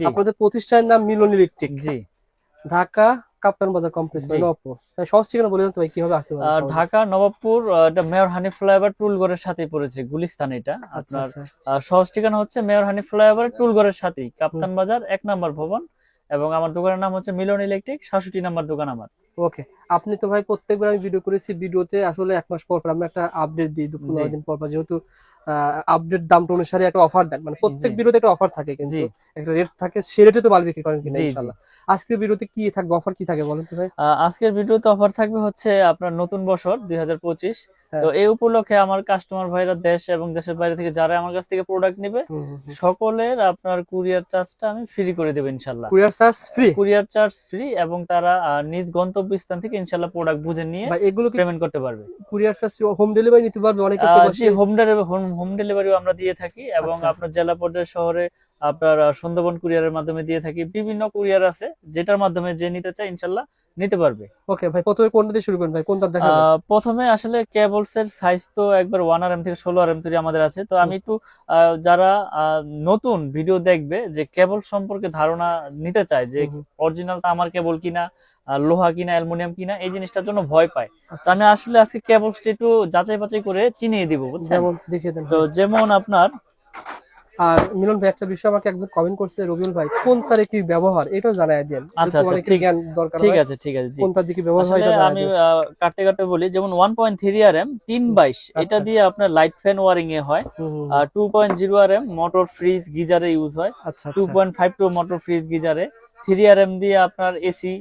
আপনাদের প্রতিষ্ঠানের নাম মিলন ইলেকট্রিক, জি। ঢাকা কাপ্তান বাজার কমপ্লেক্স নবাবপুর। সহজ ঠিকানা বলে দেন তো ভাই, কিভাবে আসতে পারবে সহজে? ঢাকা নবাবপুর, এটা মেয়র হানিফ ফ্লাইওভার টুলগড়ের সাথেই পড়েছে, গুলিস্তান এটা আচ্ছা আপনার। আচ্ছা সহজ ঠিকানা হচ্ছে মেয়র হানিফ ফ্লাইওভার টুলগড়ের সাথেই কাপ্তান বাজার 1 নম্বর ভবন, এবং আমার দোকানের নাম হচ্ছে মিলন ইলেকট্রিক, 67 নম্বর দোকান আমার। ওকে। আপনি তো ভাই প্রত্যেকবার আমি ভিডিও করেছি, ভিডিওতে আসলে 1 মাস পর পর আমরা একটা আপডেট দিই, জি 15 দিন পর পর, যেহেতু আপডেট দামটা অনুসারে একটা অফার দেন, মানে প্রত্যেক জি ভিডিওতে একটা অফার থাকে, জি কিন্তু একটা রেট থাকে, সে রেটে তো মাল বিক্রি করেন কিনা জি জি। ইনশাআল্লাহ। আজকের ভিডিওতে কি থাকবে, অফার কি থাকে বলেন তো ভাই? আজকের ভিডিওতে অফার থাকবে হচ্ছে আপনার নতুন বছর 2025। তো হ্যাঁ। এই উপলক্ষে আমার কাস্টমার ভাইরা দেশ এবং দেশের বাইরে থেকে যারা আমার কাছ থেকে প্রোডাক্ট নেবে, হুম হুম হুম। সকলের আপনার কুরিয়ার চার্জটা আমি ফ্রি করে দেবো ইনশাল্লাহ। Courier charge free? Courier charge free, এবং তারা নিজ গন্তব্যস্থান থেকে ইনশাল্লাহ প্রোডাক্ট বুঝে নিয়ে ভাই এগুলো কি পেমেন্ট করতে পারবে। কুরিয়ার চার্জ হোম ডেলিভারি নিতে পারবে অনেকে জি, প্রবাসী? হোম ডেলিভারিও আমরা দিয়ে থাকি, এবং আচ্ছা। আপনার জেলা পর্যায়ে শহরে আপনার সুন্দরবন কুরিয়ারের মাধ্যমে দিয়ে থাকি। বিভিন্ন কুরিয়ার আছে, যেটার মাধ্যমে যে নিতে চায় ইনশাল্লাহ নিতে পারবে। ওকে ভাই, প্রথমে কোনটা দিয়ে শুরু করেন ভাই, কোনটা দেখাবেন? প্রথমে আসলে কেবলস এর সাইজ তো একবার 1RM থেকে 16RM তৈরি আমাদের আছে। তো হুম আমি একটু যারা নতুন ভিডিও দেখবে, যে কেবল সম্পর্কে ধারণা নিতে চায়, যে হুম হুম। অরিজিনাল তামার কেবল কিনা, লোহা কিনা, অ্যালুমিনিয়াম কিনা, এই জিনিসটার জন্য ভয় পায়। তো আচ্ছা, আমি আসলে আজকে কেবলসটা একটু যাচাই বাছাই করে চিনিয়ে দিব, বুঝছেন। যেমন দেখিয়ে দেন তো ভাই। যেমন আপনার আর মিলন ভাই, একটা বিষয় আমাকে একজন কমেন্ট করছে, রবিউল ভাই কোন তারে কি ব্যবহার এটাও জানায় দেন, আচ্ছা যেহেতু আচ্ছা, অনেকের ঠিক জ্ঞান দরকার ঠিক হয়। আছে ঠিক আছে, জি। কোন তার দিকে ব্যবহার হয় আসলে এটা জানায় আমি দেন। কাটতে কাটতে বলি, যেমন 1.3RM 322, এটা আচ্ছা। দিয়ে আপনার লাইট ফ্যান ওয়ারিং এ হয়। হুম হুম হুম। 2.0RM মোটর ফ্রিজ গিজারে ইউজ হয়। আচ্ছা আচ্ছা 2.52 মোটর ফ্রিজ গিজারে। 3RM দিয়ে আপনার এসি,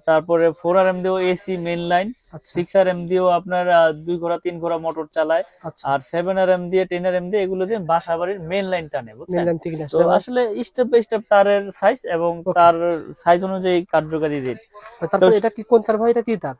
তারপরে 4RM দিয়েও এসি মেইন লাইন। আচ্ছা 6RM দিয়েও আপনার 2 ঘোড়া 3 ঘোড়া মোটর চালায়। আচ্ছা। আর 7RM দিয়ে 10RM দিয়ে এগুলো দিয়ে বাসা বাড়ির মেইন লাইন টানে, মেন বুঝছেন। লাইন ঠিক তো আছে ভাই। আসলে স্টেপ বাই স্টেপ তারের সাইজ এবং ওকে। তার সাইজ অনুযায়ী কার্যকারী রেট। তো তারপর এটা কি কোন তার ভাই, এটা কি তার?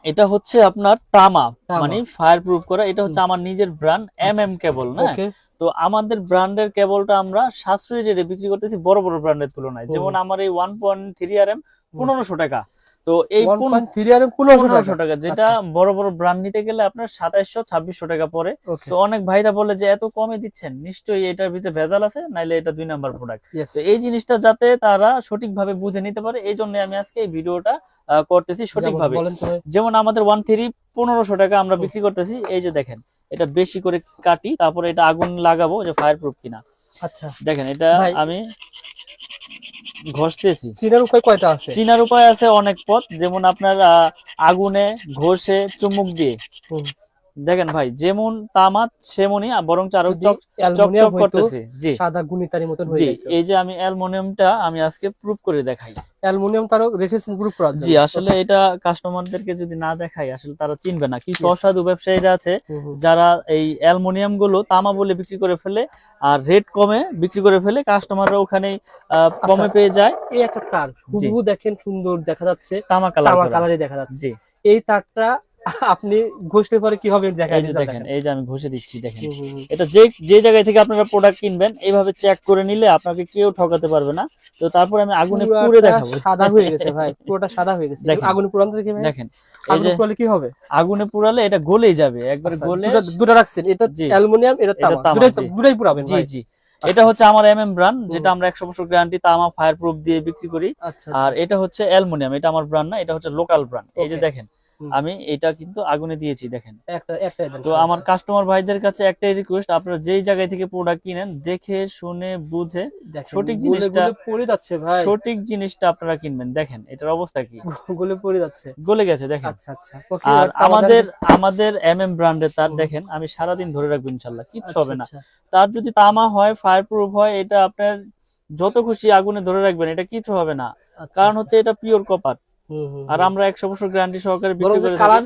এটা হচ্ছে আপনার তামা, তামা। মানে ফায়ার প্রুফ করা। এটা হুম। হচ্ছে আমার নিজের ব্র্যান্ড আচ্ছা। কেবল না। ওকে। তো আমাদের ব্র্যান্ডের কেবলটা আমরা সাশ্রয়ী রেটে বিক্রি করতেছি বড় বড় ব্র্যান্ডের তুলনায়। হুম যেমন হুম আমার এই 1.3RM হুম। 1500 টাকা। তো এই 1.3 আর 1500 টাকা? 1500 টাকা, যেটা আচ্ছা। বড় বড় ব্র্যান্ড নিতে গেলে আপনার 2700-2600 টাকা পড়ে। ওকে। তো অনেক ভাইরা বলে যে এত কমে দিচ্ছেন, নিশ্চয়ই এটার ভিতরে ভেজাল আছে, নাইলে এটা 2 নাম্বার প্রোডাক্ট। ইয়েস। তো এই জিনিসটা যাতে তারা সঠিকভাবে বুঝে নিতে পারে, এই জন্য আমি আজকে এই ভিডিওটা করতেছি যেমন সঠিকভাবে। বলেন তো ভাই। যেমন আমাদের 1.3 1500 টাকা আমরা হুম। বিক্রি করতেছি। এই যে দেখেন, এটা বেশি করে কাটি, তারপরে এটা আগুন লাগাবো যে ফায়ার প্রুফ কিনা। আচ্ছা দেখেন এটা ভাই, আমি ঘষতেছি। চিনার উপায় কয়টা আছে? চিনার উপায় আছে অনেক পথ, যেমন আপনার আগুনে, ঘষে, চুমুক দিয়ে। হুম। দেখেন ভাই, যেমন তামা সেমনই, বরং আরো যদি অ্যালুমিনিয়াম চকচক হইতো করতেছে। জি সাদা গুণিতারি মতন হয়ে জি, যাইতো। এই যে আমি অ্যালুমিনিয়ামটা আমি আজকে প্রুফ করে দেখাই। অ্যালুমিনিয়াম তারও রেখেছেন প্রুফ করার জি, জন্য? আসলে ওকে। এটা কাস্টমারদেরকে যদি না দেখাই, আসলে তারা চিনবে না। কিছু ইয়েস। অসাধু ব্যবসায়ীরা আছে হুম হুম। যারা এই অ্যালুমিনিয়াম গুলো তামা বলে বিক্রি করে ফেলে, আর রেট কমে বিক্রি করে ফেলে, কাস্টমাররা ওখানে আচ্ছা, কমে পেয়ে যায়। এই একটা তার জি, হুবহু দেখেন, সুন্দর দেখা যাচ্ছে, তামা কালার তামা করা। কালারই দেখা যাচ্ছে। জি, এই তারটা আপনি ঘষলে পরে কি হবে দেখা এই যে রেজাল্ট দেখেন, দেখেন। এই যে আমি ঘষে দিচ্ছি, দেখেন। হুম হুম হুম। এটা যে যে জায়গায় থেকে আপনারা প্রোডাক্ট কিনবেন, এইভাবে চেক করে নিলে আপনাকে কেউ ঠকাতে পারবে না। তো তারপর আমি আগুনে পুড়ে পুরাটা দেখাবো। সাদা হয়ে গেছে ভাই, পুরোটা সাদা হয়ে গেছে। দেখেন আগুনে পুরান দেখি ভাই। দেখেন, এই আগুনে যে পুরালে কি হবে? আগুনে পুড়ালে এটা গলেই যাবে, একবারে আচ্ছা, গলে। দুটা দুটা রাখছেন, এটা জি, অ্যালুমিনিয়াম, এটা এটা তামা, তামা। দুটাই জি দুটাই পুরাবেন জি ভাই? জি। এটা আচ্ছা। হচ্ছে আমার ব্র্যান্ড, হুম। যেটা আমরা 100% গ্যারান্টি তামা ফায়ার প্রুফ দিয়ে বিক্রি করি। আচ্ছা আচ্ছা। আর এটা হচ্ছে অ্যালুমিনিয়াম, এটা আমার ব্র্যান্ড না, এটা হচ্ছে লোকাল ব্র্যান্ড। এই যে ওকে। দেখেন, হুম। আমি এটা কিন্তু আগুনে দিয়েছি, দেখেন। একটাই দেন, তো আমার সমস্যা। কাস্টমার ভাইদের কাছে একটাই রিকোয়েস্ট, আপনারা যেই জায়গায় থেকে প্রোডাক্ট কিনেন, দেখে শুনে বুঝে দেখেন সঠিক গলে জিনিসটা গলে পড়ে যাচ্ছে ভাই। আপনারা কিনবেন। দেখেন এটার অবস্থা কি, গলে পড়ে যাচ্ছে। গলে গেছে, দেখেন। আচ্ছা আচ্ছা। ওকে, আর এবার তামা দেন আমাদের ভাই। আমাদের ব্র্যান্ডের তার হুম। দেখেন, আমি সারাদিন ধরে রাখবো ইনশাল্লাহ, কিচ্ছু আচ্ছা হবে না। আচ্ছা। তার যদি তামা হয়, ফায়ার প্রুফ হয়, এটা আপনার যত খুশি আগুনে ধরে রাখবেন, এটা কিছু হবে না। আচ্ছা কারণ আচ্ছা। হচ্ছে এটা পিওর কপার। হুম হুম আর হুম। আমরা 100% গ্যারান্টি সহকারে বরং বিক্রি যে করে থাকি। কালার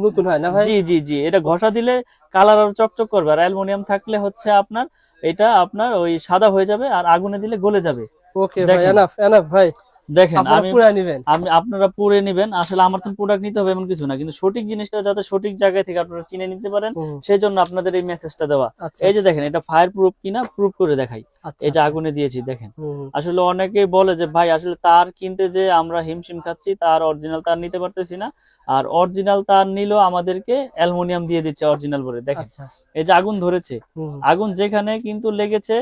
নতুন হয় না ভাই? জি জি জি, এটা ঘষা দিলে কালার আরো চকচক করবে। আর অ্যালুমিনিয়াম থাকলে হচ্ছে আপনার এটা আপনার ওই সাদা হয়ে যাবে, আর আগুনে দিলে গলে যাবে। ওকে ভাই, দেখেন এনাফ এনাফ ভাই। দেখেন, আপনারা আমি পুরাই নিবেন। আমি আপনারা পুরে নিবেন। আসলে আমার তো প্রোডাক্ট নিতে হবে এমন কিছু না, কিন্তু সঠিক জিনিসটা যাতে সঠিক জায়গা থেকে আপনারা চিনে নিতে পারেন, হুম। সেই জন্য আপনাদের এই মেসেজটা দেওয়া। আচ্ছা এই যে আচ্ছা। দেখেন, এটা ফায়ার প্রুফ কিনা প্রুফ করে দেখাই। আচ্ছা এই যে আচ্ছা। আগুনে দিয়েছি, দেখেন। হুম হুম। আসলে অনেকেই বলে যে ভাই, আসলে তার কিনতে যে আমরা হিমশিম খাচ্ছি, তার অরিজিনাল তার নিতে পারতেছি না। আর অরিজিনাল তার নিলেও আমাদেরকে অ্যালুমিনিয়াম দিয়ে দিচ্ছে অরিজিনাল বলে। দেখেন আচ্ছা। এই যে আগুন ধরেছে, হুম হুম। আগুন যেখানে কিন্তু লেগেছে,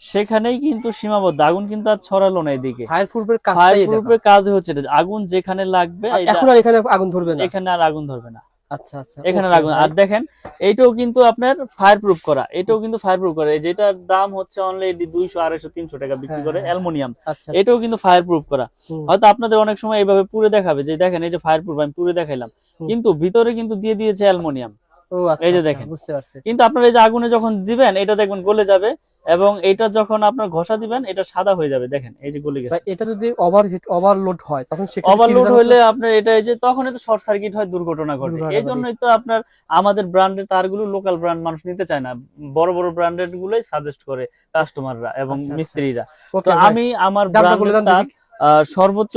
সেখানেই কিন্তু সীমাবদ্ধ, আগুন কিন্তু আর ছড়ালো না এদিকে। ফায়ার প্রুফের কাজটাই ফায়ার এটা। প্রুফের কাজ হচ্ছে এটা, আগুন যেখানে লাগবে এখন আর এখানে আগুন ধরবে না। এখানে আর আগুন ধরবে না। আচ্ছা আচ্ছা, এখানে ওকে আগুন, ভাই। আর দেখেন এইটাও কিন্তু আপনার ফায়ার প্রুফ করা, এটাও কিন্তু ফায়ার প্রুফ করা, যেটার দাম হচ্ছে অনলি 200, 250, 300 টাকা বিক্রি করে অ্যালুমিনিয়াম, আচ্ছা এটাও কিন্তু ফায়ার প্রুফ করা। হুম, হয়তো আপনাদের অনেক সময় এইভাবে পুড়ে দেখাবে যে দেখেন এই যে ফায়ার প্রুফ, আমি পুড়ে দেখাইলাম, হুম। কিন্তু ভিতরে কিন্তু দিয়ে দিয়েছে অ্যালুমিনিয়াম। ও আচ্ছা, এই যে আচ্ছা, দেখেন, বুঝতে পারছি। কিন্তু আপনার এই যে আগুনে যখন দিবেন এটা দেখবেন গলে যাবে, এবং এটা যখন আপনার ঘষা দিবেন এটা সাদা হয়ে যাবে, দেখেন এই যে গলে গেছে। ভাই এটা যদি ওভারলোড হয় তখন সেক্ষেত্রে কি ওভারলোড রেজাল্ট হলে হয়? আপনার এটা এই যে তখন তো শর্ট সার্কিট হয়, দুর্ঘটনা ঘটে। দুর্ঘটনা এই জন্যই তো আপনার আমাদের ব্র্যান্ডের তারগুলো লোকাল ব্র্যান্ড মানুষ নিতে চায় না, বড় বড় ব্র্যান্ডের গুলোই সাজেস্ট করে কাস্টমাররা এবং আচ্ছা, আচ্ছা। মিস্ত্রিরা। ওকে তো ভাই, আমি আমার দামটা বলে ব্র্যান্ডের দেন তার দেখি। সর্বোচ্চ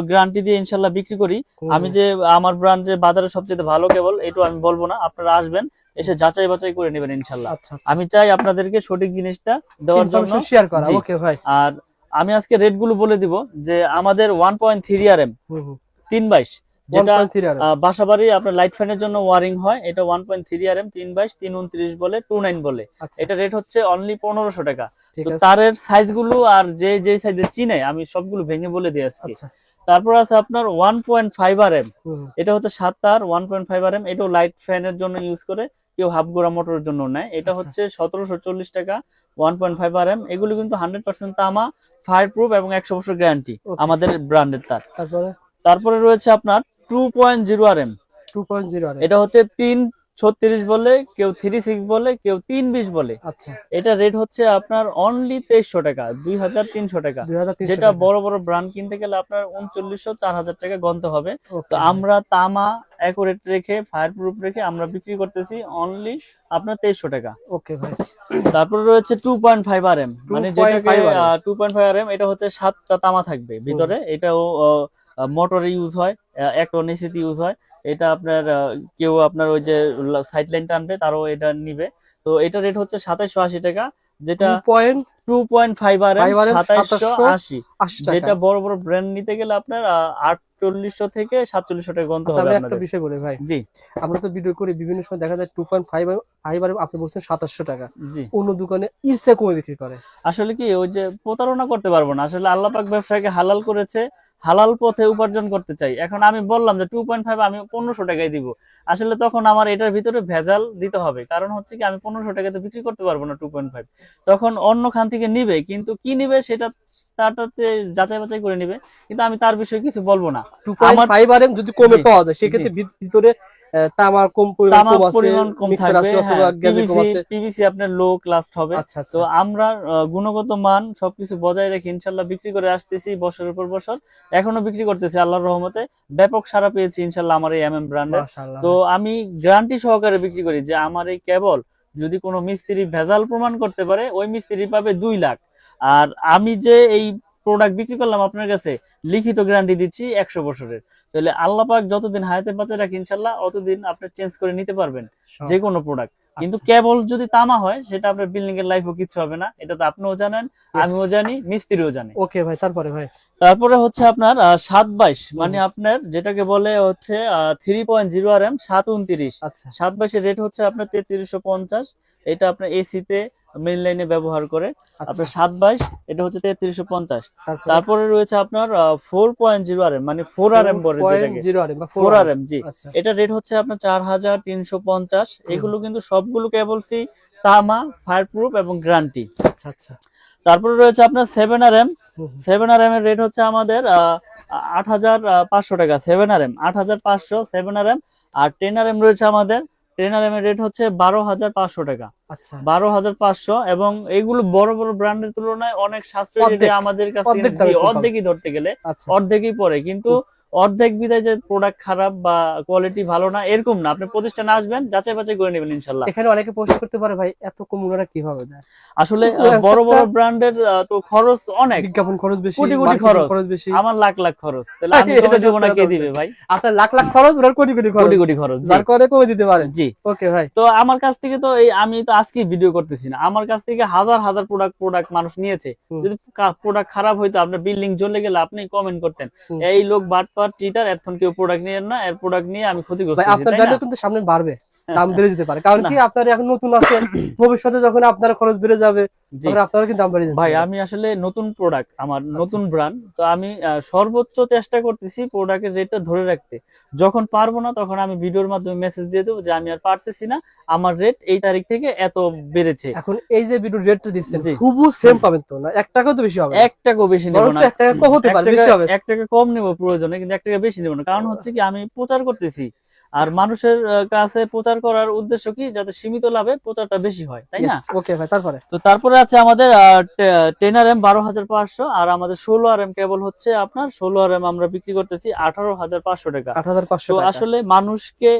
গ্যারান্টি দিয়ে ইনশাল্লাহ বিক্রি করি। হুম, আমি যে আমার ব্র্যান্ড যে বাজারে সবচেয়ে ভালো কেবল, এটা আমি বলবো না, আপনারা আসবেন, এসে যাচাই বাছাই করে নেবেন ইনশাল্লাহ। আচ্ছা আচ্ছা, আমি চাই আপনাদেরকে সঠিক জিনিসটা দেওয়ার জন্য। ইনফরমেশন শেয়ার করা। জি। ওকে ভাই। আর আমি আজকে রেট গুলো বলে দিব, যে আমাদের 1.3 RM হুম হুম, 322, যেটা 1.3 আর বাসাবাড়ি আপনার লাইট ফ্যানের জন্য ওয়ারিং হয়, এটা 1.3 RM 322, 329 বলে, 29 বলে। আচ্ছা, এটা রেট হচ্ছে অনলি 1500 টাকা। ঠিক তো আছে। তারের সাইজ গুলো আর যে যে সাইজে চিনে আমি সবগুলো ভেঙে বলে দিই আজকে। আচ্ছা, তারপর আছে আপনার 1.5 RM, হুম হুম, এটা হচ্ছে 7 তার 1.5 RM, এটাও লাইট ফ্যানের জন্য ইউজ করে, কেউ হাফ গোড়া মোটরের জন্য নেয়। এটা আচ্ছা। হচ্ছে 1740 টাকা 1.5 RM। এগুলো কিন্তু 100% তামা, ফায়ার প্রুফ এবং 100 বছর গ্যারান্টি Okay. আমাদের ব্র্যান্ডের তার। তারপরে তারপরে রয়েছে আপনার 2.0 RM, 2.0 আর এটা হচ্ছে 336 বলে, কেউ 36 বলে, কেউ 320 বলে। আচ্ছা, এটা রেট হচ্ছে আপনার অনলি 2300 টাকা, 2300 টাকা। 2300 যেটা টাকা। বড় বড় ব্র্যান্ড কিনতে গেলে আপনার 3900, 4000 টাকা গন্তে হবে। ওকে তো ভাই, আমরা তামা অ্যাকুরেট রেখে, ফায়ার প্রুফ রেখে আমরা বিক্রি করতেছি অনলি আপনার 2300 টাকা। ওকে ভাই। তারপরে রয়েছে 2.5 RM, মানে 2.5 যেটাকে RM 2.5 RM, এটা হচ্ছে 7টা তামা থাকবে ভিতরে। এটাও মোটরে ইউজ হয়, একটা এসিতে ইউজ হয়। এটা আপনার কেউ আপনার ওই যে সাইড লাইন টানবে তারও এটা নিবে। তো এটা রেট হচ্ছে 2780 টাকা, যেটা 2.5 RM 2780, 80 টাকা। যেটা বড় বড় ব্র্যান্ড নিতে গেলে আপনার 4800 থেকে 4700 টাকা গন্তে আচ্ছা, হবে আমি একটা আপনাদের। বিষয় বলি ভাই, জি আমরা তো ভিডিও করি, বিভিন্ন সময় দেখা যায় 2.5 আর আপনি বলছেন 2700 টাকা, জি। অন্য দোকানে ইরসে কমে বিক্রি করে। আসলে কি ওই যে প্রতারণা করতে পারবো না, আসলে আল্লাহ পাক ব্যবসাকে হালাল করেছে, হালাল পথে উপার্জন করতে চাই। এখন আমি বললাম যে 2.5 আমি 1500 টাকায় দিব, আসলে তখন আমার এটার ভিতরে ভেজাল দিতে হবে, কারণ হচ্ছে কি আমি 1500 টাকাতে বিক্রি করতে পারবো না 2.5। তখন অন্য খান থেকে নিবে, কিন্তু কি নিবে সেটা তারটাতে যাচাই বাছাই করে নিবে, কিন্তু আমি তার বিষয়ে কিছু বলবো না। 2.5 আর যদি কমে জি, পাওয়া যায় সেক্ষেত্রে ভিতরে তামার কম তামার পরিমাণ আছে, পরিমাণ কম মিক্সার থাকবে, আছে অথবা গ্যাজে কম আছে। পিভিসি আপনার লো ক্লাস হবে। আচ্ছা তো আচ্ছা, আমরা গুণগত মান সবকিছু বজায় রেখে ইনশাল্লাহ বিক্রি করে আসতেছি বছরের পর বছর, এখনো বিক্রি করতেছি আল্লাহর রহমতে। ব্যাপক সাড়া পেয়েছি ইনশাল্লাহ আমার এই MM ব্র্যান্ডের। মাশাআল্লাহ। তো আমি গ্যারান্টি সহকারে বিক্রি করি যে আমার এই কেবল যদি কোনো মিস্ত্রি ভেজাল প্রমাণ করতে পারে, ওই মিস্ত্রি পাবে 2 লাখ। আর আমি যে এই প্রোডাক্ট বিক্রি করলাম আপনার কাছে, লিখিত গ্যারান্টি দিচ্ছি 100 বছরের। তাহলে আল্লাহ পাক যতদিন হায়াতে বাঁচে রাখে ইনশাল্লাহ অতদিন আপনি চেঞ্জ করে নিতে পারবেন যে কোনো প্রোডাক্ট। কিন্তু আচ্ছা। কেবল যদি তামা হয় সেটা আপনার বিল্ডিং এর লাইফও কিছু হবে না, এটা তো আপনিও জানেন, আমিও জানি, মিস্ত্রিও জানে। ওকে ভাই, তারপরে ভাই তারপরে হচ্ছে আপনার 722, মানে আপনার যেটাকে বলে হচ্ছে 3.0 RM 729। আচ্ছা, 722 এর রেট হচ্ছে আপনার 3350। এটা আপনার এসিতে মেইন লাইনে ব্যবহার করে আপনার 722, এটা হচ্ছে 3350। তারপরে রয়েছে আপনার 4.0 RM, মানে 4 RM বলে যেটাকে 4.0 আর বা 4 RM। জি, আচ্ছা, এটা রেট হচ্ছে আপনার 4350। এগুলো কিন্তু সবগুলো কেবলসি তামা, ফায়ার প্রুফ এবং গ্যারান্টি। আচ্ছা আচ্ছা। তারপরে রয়েছে আপনার 7 RM। হুম, 7 RM এর রেট হচ্ছে আমাদের 8500 টাকা। 7 RM 8500 7 RM। আর 10 RM রয়েছে আমাদের, 10 RM এর রেট হচ্ছে 12500 টাকা। আচ্ছা, 12500, এবং এগুলো বড় বড় ব্র্যান্ডের তুলনায় অনেক সাশ্রয়ী রেটে আমাদের কাছে অর্ধেক দামে খুব অর্ধেকই ধরতে গেলে আচ্ছা। অর্ধেকই পড়ে। কিন্তু অর্ধেক বিদায় যে প্রোডাক্ট খারাপ বা কোয়ালিটি ভালো না এরকম না, আপনি প্রতিষ্ঠানে আসবেন, যাচাই বাছাই করে নেবেন ইনশাল্লাহ। এখানে অনেকে প্রশ্ন করতে পারে ভাই এত কম ওনারা কিভাবে দেয়? আসলে বড় বড় ব্র্যান্ডের তো খরচ অনেক, বিজ্ঞাপন খরচ বেশি, কোটি কোটি মার্কেটিং খরচ, খরচ বেশি, আমার লাখ লাখ খরচ, তাহলে আমি এটা কমে দেবো না, সত্যি কে কথা দিবে ভাই? আপনার লাখ লাখ খরচ, ওনার কোটি কোটি খরচ, কোটি কোটি খরচ, জি। যার কারণে কমে দিতে পারেন। জি। ওকে ভাই, তো আমার কাছ থেকে তো এই আমি তো আজকে ভিডিও করতেছি না, আমার কাছ থেকে হাজার হাজার প্রোডাক্ট মানুষ নিয়েছে। যদি প্রোডাক্ট খারাপ হইতো, আপনার বিল্ডিং জ্বলে গেলে আপনি কমেন্ট করতেন এই লোক বাটপার চিটার, এখন কেউ প্রোডাক্ট নিয়েন না, এর প্রোডাক্ট নিয়ে আমি ক্ষতিগ্রস্ত ভাই হয়েছি, আপনার তাই না? ভ্যালু কিন্তু সামনে বাড়বে, দাম বেড়ে যেতে পারে, কারণ কি আপনার এখন নতুন আছে, ভবিষ্যতে যখন আপনার খরচ বেড়ে যাবে জি তারপরে আপনারা কিন্তু দাম বাড়িয়ে দিচ্ছেন ভাই, আমি আসলে নতুন প্রোডাক্ট, আমার নতুন ব্র্যান্ড, তো আমি সর্বোচ্চ চেষ্টা করতেছি প্রোডাক্টের রেটটা ধরে রাখতে। যখন পারবো না তখন আমি ভিডিওর মাধ্যমে মেসেজ দিয়ে দেবো যে আমি আর পারতেছি না, আমার রেট এই তারিখ থেকে এত বেড়েছে। এখন এই যে ভিডিও রেটটা দিচ্ছেন জি। হুবহু সেম পাবেন তো না, 1 টাকাও তো বেশি হবে না। 1 টাকাও বেশি নেব বরঞ্চ না, 1 টাকা কম হতে পারে, বেশি হবে। 1 টাকা কম নেব প্রয়োজনে, কিন্তু 1 টাকা বেশি নেব না। কারণ হচ্ছে কি, আমি প্রচার করতেছি, আর মানুষের কাছে প্রচার করার উদ্দেশ্য কি, যাতে সীমিত লাভে প্রচারটা বেশি হয়, তাই না? ওকে ভাই, তারপরে তো তারপরে আছে আমাদের 10RM 12,500, আর আমাদের 16RM কেবল হচ্ছে আপনার 16RM আমরা বিক্রি করতেছি 18,500 টাকা। 8,500 তো টাকা। আসলে মানুষকে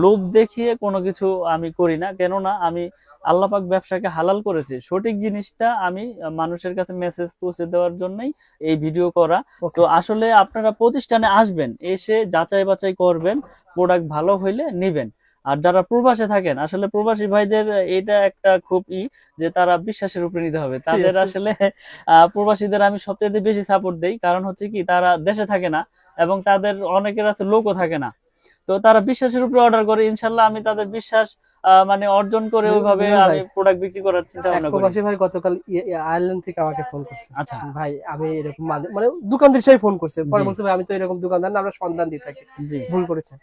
লোভ দেখিয়ে কোনো কিছু আমি করি না, কেননা আমি আল্লাহ পাক ব্যবসাকে হালাল করেছে, সঠিক জিনিসটা আমি মানুষের কাছে মেসেজ পৌঁছে দেওয়ার জন্যই এই ভিডিও করা। Okay. তো আসলে আপনারা প্রতিষ্ঠানে আসবেন, এসে যাচাই বাছাই করবেন, প্রোডাক্ট ভালো হইলে নিবেন। আর যারা প্রবাসে থাকেন, আসলে প্রবাসী ভাইদের এটা একটা খুব যে তারা বিশ্বাসের উপরে নিতে হবে তাদের। Yes. আসলে প্রবাসীদের আমি সবচেয়ে বেশি সাপোর্ট দেই, কারণ হচ্ছে কি, তারা দেশে থাকে না এবং তাদের অনেকের আছে লোকও থাকে না, তো তারা বিশ্বাসের উপরে অর্ডার করে। ইনশাল্লাহ আমি তাদের বিশ্বাস মানে অর্জন করে ওইভাবে ভাই, আমি প্রোডাক্ট বিক্রি করার চিন্তা এক ভাবনা করি। প্রবাসী ভাই গতকাল আয়ারল্যান্ড থেকে আমাকে ফোন করছে। আচ্ছা। ভাই আমি এরকম মানে দোকানদার হিসেবে ফোন করছে, পরে জি। বলছে ভাই আমি তো এরকম দোকানদার না, আমরা সন্ধান দিয়ে থাকি, জি ভুল করেছেন।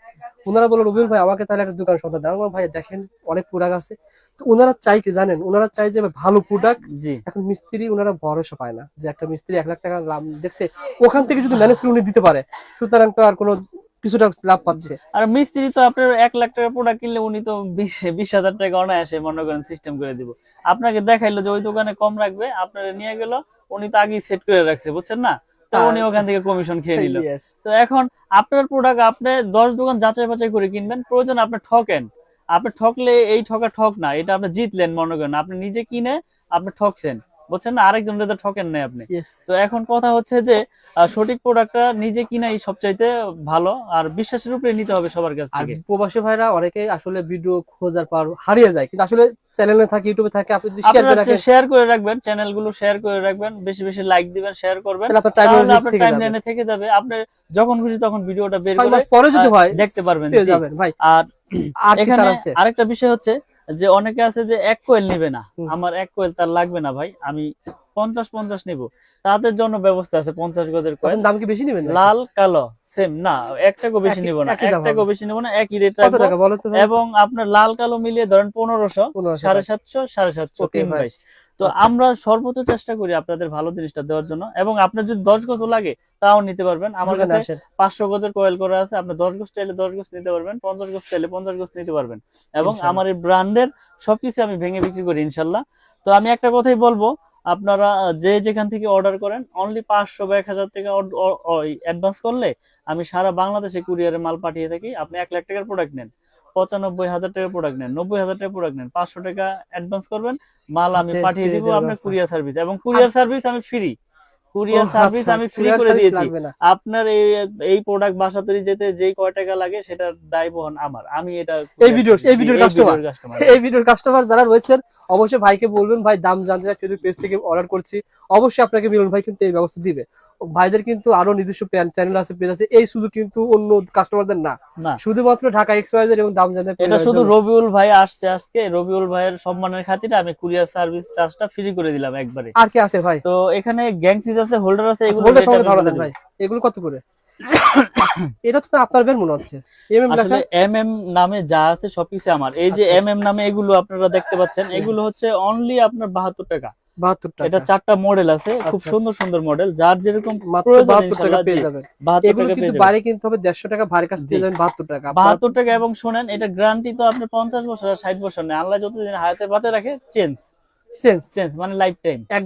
ওনারা বলল রবিউল ভাই আমাকে তাহলে একটা দোকান সন্ধান দেন। আমি বললাম, ভাই দেখেন অনেক প্রোডাক্ট আছে। তো ওনারা চাই কি জানেন, ওনারা চাই যে ভালো প্রোডাক্ট। জি এখন মিস্ত্রি ওনারা ভরসা পায় না যে একটা মিস্ত্রি 1 লাখ টাকা লাভ দেখছে, ওখান থেকে যদি ম্যানেজ করে উনি দিতে পারে, সুতরাং তো আর কোনো কিছুটা লাভ পাচ্ছে। আর মিস্ত্রি তো আপনার 1 লাখ টাকা প্রোডাক্ট কিনলে উনি তো 20,000 টাকা অনায়াসে মনে করেন সিস্টেম করে দিব। আপনাকে দেখাইলো যে ওই দোকানে কম রাখবে, আপনারা নিয়ে গেল, উনি তো আগেই সেট করে রাখছে, বুঝছেন না? তো উনি ওখান থেকে কমিশন খেয়ে নিল। Yes. তো এখন আপনার প্রোডাক্ট আপনি 10 দোকান যাচাই বাছাই করে কিনবেন, প্রয়োজন আপনি ঠকেন। আপনি ঠকলে এই ঠক না, এটা আপনি জিতলেন মনে করেন, আপনি নিজে কিনে আপনি ঠকছেন, বুঝছেন না? আরেকজনের তো ঠকেন নাই আপনি। Yes. তো এখন কথা হচ্ছে যে সঠিক প্রোডাক্টটা নিজে কিনাই সবচাইতে ভালো, আর বিশ্বাসের উপরে নিতে হবে সবার কাছ আর থেকে। প্রবাসী ভাইরা অনেকেই আসলে ভিডিও খোঁজার পর হারিয়ে যায়, কিন্তু আসলে চ্যানেলে থাকে, ইউটিউবে থাকে, আপনি যদি শেয়ার করে আপনারা রাখেন শেয়ার করে রাখবেন, চ্যানেলগুলো শেয়ার করে রাখবেন, বেশি বেশি লাইক দিবেন, শেয়ার করবেন, তাহলে আপনার তাহলে আপনার টাইমলাইনে টাইমলাইনে থেকে যাবে। আপনি যখন খুশি তখন ভিডিওটা বের 6 করে মাস পরে যদি হয় দেখতে পারবেন। পেয়ে জি। যাবেন ভাই। আর আর কি এখানে তার আছে? আরেকটা বিষয় হচ্ছে যে অনেকে আছে যে 1 কোয়েল নিবে না, হুম। আমার 1 কোয়েল তার লাগবে না ভাই, আমি 50 নিব, তাদের জন্য ব্যবস্থা আছে 50 গজের কোয়েল, তখন দাম কি বেশি নেবেন নাকি? লাল কালো সেম না, 1 টাকাও বেশি একই- নিব না, একই 1 দাম টাকাও হবে। বেশি নিব না, একই রেট কত রাখবো। টাকা বলো তো ভাই? এবং আপনার লাল কালো মিলিয়ে ধরেন 1500, 1500 750, 750, Okay, ভাই। 322। তো আচ্ছা। আমরা সর্বোচ্চ চেষ্টা করি আপনাদের ভালো জিনিসটা দেওয়ার জন্য, এবং আপনার যদি 10 গজ লাগে তাও নিতে পারবেন। আমার দোকানে কাছে আসেন। 500 গজের কয়েল করা আছে, আপনি 10 গজ চাইলে 10 গজ নিতে পারবেন, 50 গজ চাইলে 50 গজ নিতে পারবেন। এবং ইনশাআল্লাহ। আমার এই ব্র্যান্ডের সবকিছু আমি ভেঙে বিক্রি করি ইনশাল্লাহ। তো আমি একটা কথাই বলবো, আপনারা যে যেখান থেকে অর্ডার করেন, অনলি 500 বা 1000 টাকা অ্যাডভান্স করলে আমি সারা বাংলাদেশে কুরিয়ারে মাল পাঠিয়ে থাকি। আপনি 1 লাখ টাকার প্রোডাক্ট নেন, 95,000 টাকার প্রোডাক্ট নেন, 90,000 টাকার প্রোডাক্ট নেন, 500 টাকা অ্যাডভান্স করবেন, মাল আমি হাতে পাঠিয়ে ফিরিয়ে দিব দেওয়ার আপনার ব্যবস্থা কুরিয়ার সার্ভিস। এবং কুরিয়ার সার্ভিস আমি ফ্রি, কুরিয়ার ও সার্ভিস আচ্ছা, আমি ফ্রি courier করে service দিয়েছি। লাগবে না। আপনার এই প্রোডাক্ট বাসা তৈরি যেতে যেই কয় টাকা লাগে সেটার দায় বহন আমার, আমি এটা এই ভিডিওর কাস্টমার কাস্টমার। এই ভিডিওর কাস্টমার যারা রয়েছেন অবশ্যই ভাইকে বলবেন, ভাই দাম জানতে চাই, ফেসবুক পেজ থেকে অর্ডার করছি, অবশ্যই আপনাকে মিলন ভাই কিন্তু এই ব্যবস্থা দিবে। ভাইদের কিন্তু আরো নিজস্ব চ্যানেল আছে, পেজ আছে, এই শুধু কিন্তু অন্য কাস্টমারদের না, না, শুধুমাত্র ঢাকা XYZ এবং দাম জানতে এটা শুধু রবিউল ভাই আসছে আজকে, রবিউল ভাইয়ের সম্মানের খাতিরে আমি কুরিয়ার সার্ভিস চার্জটা ফ্রি করে দিলাম একবারে। আর কি আছে ভাই? তো এখানে গ্যাং সুইচ আছে, হোল্ডার আছে, এগুলো হোল্ডার rate সঙ্গে আমি ধারণা বলে দেন দিব। ভাই, এগুলো কত করে? এটা তো আপনার ব্যান্ড মনে হচ্ছে, এমএম লেখা। আসলে এমএম নামে যা আছে সবকিছু আমার। এই যে আচ্ছা, এমএম নামে এগুলো আপনারা দেখতে পাচ্ছেন, এগুলো হচ্ছে অনলি আপনার 72 টাকা। 72 টাকা। এটা 4টা মডেল আছে, খুব আচ্ছা, সুন্দর সুন্দর মডেল, যার যেরকম মাত্র প্রয়োজন 72 টাকা ইনশাআল্লাহ পেয়ে জি, যাবেন। 72 এগুলো টাকা কিন্তু পেয়ে যাবেন। বাইরে কিনতে হবে 150 টাকা, ভারী কাজ পেয়ে জি। যাবেন 72 টাকা। 72 টাকা। এবং শুনেন, এটা গ্যারান্টি তো আপনার 50 বছর আর 60 বছর নেই, আল্লাহ যতদিন হায়াতে বাঁচে রাখে চেঞ্জ চেঞ্জ মানে লাইফ টাইম। 1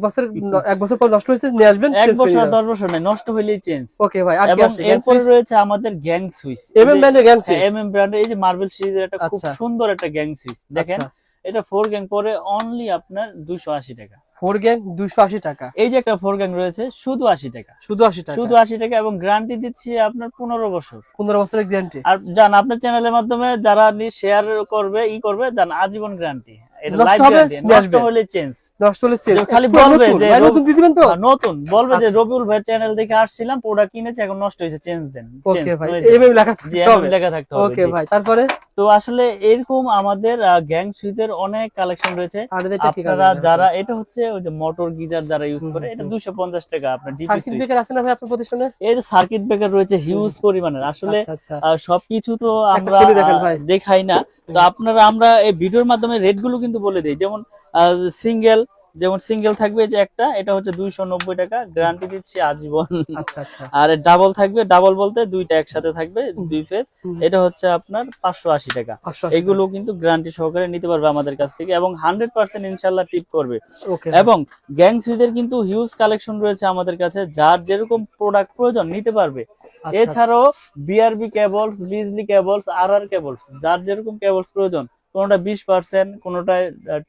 বছর পর নষ্ট হয়েছে নিয়ে আসবেন, 1 চেঞ্জ বছর করে আর 10 বছর নেই, নষ্ট হইলেই চেঞ্জ। ওকে ভাই। আর কি এবং আছে? গ্যাং এরপরে সুইচ, রয়েছে আমাদের গ্যাং সুইচ, এমএম ব্র্যান্ডের গ্যাং সুইচ। এমএম ব্র্যান্ডের এই যে মার্বেল সিরিজের একটা খুব আচ্ছা। সুন্দর একটা গ্যাং সুইচ দেখেন, আচ্ছা। এটা 4 গ্যাং পরে অনলি আপনার 280 টাকা। 4 গ্যাং 280 টাকা, এই যে একটা 4 গ্যাং রয়েছে শুধু 80 টাকা, শুধু 80 টাকা, শুধু 80 টাকা। এবং গ্যারান্টি দিচ্ছি আপনার 15 বছর। 15 বছরের গ্যারান্টি। আর জান আপনার চ্যানেলের মাধ্যমে যারা শেয়ার করবে করবে, জান আজীবন গ্যারান্টি, এটা নষ্ট লাইফ হবে, গ্যারান্টি, নিয়ে নষ্ট আসবে। হলে চেঞ্জ। নষ্ট হলে চেঞ্জ। খালি বলবে যে ভাই নতুন দিয়ে দিবেন তো? নতুন বলবে যে আচ্ছা। রবিউল ভাই চ্যানেল দেখে আসছিলাম, প্রোডাক্ট কিনেছি, এখন নষ্ট হয়েছে, চেঞ্জ দেন। ওকে ভাই, হয়ে যাবে। এমএম লেখা জি, থাকতে হবে। এমএম লেখা থাকতে হবে। ওকে জি। ভাই, তারপরে তো আসলে এরকম আমাদের গ্যাং সুইচের অনেক কালেকশন রয়েছে। আর এটা ঠিক আছে আপনারা যারা এটা হচ্ছে ওই যে মোটর গিজার যারা ইউজ করে, এটা হুম। 250 টাকা আপনার ডিপি সার্কিট সুইচ। ব্রেকার আছে না ভাই আপনার প্রতিষ্ঠানে? এই যে সার্কিট ব্রেকার রয়েছে হিউজ পরিমাণের। আসলে আচ্ছা আচ্ছা, সবকিছু তো একটা আমরা খুলে দেখেন ভাই। দেখাই না, তো আপনারা আমরা এই ভিডিওর মাধ্যমে রেট গুলো কিন্তু বলে দিই। যেমন সিঙ্গেল থাকবে যে একটা, এটা হচ্ছে 290 টাকা, গ্যারান্টি দিচ্ছি আজীবন। আচ্ছা আচ্ছা, আর ডাবল থাকবে, ডাবল বলতে দুইটা একসাথে থাকবে, দুই ফেজ, হুম। এটা হচ্ছে আপনার 580 টাকা। 580 এগুলো কিন্তু গ্যারান্টি সহকারে নিতে পারবে আমাদের কাছ থেকে, এবং 100% ইনশাল্লাহ টিপ করবে। ওকে, এবং গ্যাং সুইচের কিন্তু হিউজ কালেকশন রয়েছে আমাদের কাছে, যার যেরকম প্রোডাক্ট প্রয়োজন নিতে পারবে। আচ্ছা, এছাড়াও বিআরবি কেবলস, বিজলি কেবলস, আরআর কেবলস, যার যেরকম কেবলস প্রয়োজন, কোনোটা 20%, কোনোটায়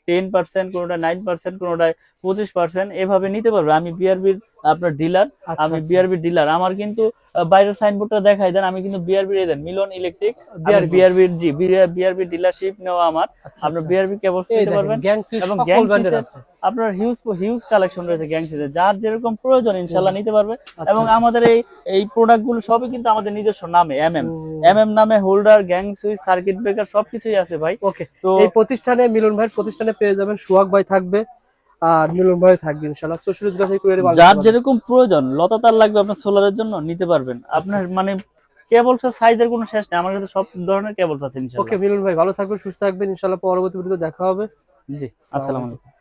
10%, কোনোটা 9%, কোনোটায় 25%, এভাবে নিতে পারবে। আমি বিআরবির আপনার ডিলার, আচ্ছা, আমি আচ্ছা। BRB dealer. আমার কিন্তু বাইরের সাইনবোর্ডটা দেখাই দেন, আমি কিন্তু বিআরবির এজেন্ট, মিলন ইলেকট্রিক, বিআরবির বিআরবি ডিলারশিপ নেওয়া আমার। আচ্ছা, আপনার আচ্ছা। বিআরবি কেবলস এই নিতে দেখেন, পারবেন। গ্যাং সুইচ এবং সকল গ্যাং ব্র্যান্ডের সুইচের আছে। আপনার হিউজ কালেকশন রয়েছে গ্যাং সুইচের, যার যেরকম প্রয়োজন ইনশাল্লাহ নিতে পারবে। আচ্ছা, এবং আচ্ছা। আমাদের এই প্রোডাক্ট গুলো সবই কিন্তু আমাদের নিজস্ব নামে, হুম। নামে holder, gang switch, circuit breaker সবকিছুই আছে ভাই। ওকে, তো এই প্রতিষ্ঠানে মিলন ভাইয়ের প্রতিষ্ঠানে পেয়ে যাবেন, সোহাগ ভাই থাকবে আর মিলন ভাই থাকবে ইনশাআল্লাহ। 64 জেলা থেকে কুরিয়ারে মাল যার দিতে পারবেন। যেরকম প্রয়োজন, লতা তার লাগবে আপনার সোলারের জন্য, নিতে পারবেন। আপনার আচ্ছা। মানে কেবলস এর সাইজের কোনো শেষ নেই, আমার কাছে সব ধরনের কেবলস আছে ওকে ইনশাআল্লাহ। মিলন ভাই, ভালো থাকবেন, সুস্থ থাকবেন, ইনশাআল্লাহ পরবর্তী ভিডিওতে দেখা হবে। জি, আসসালামু আসসালামু আলাইকুম। আলাইকুম।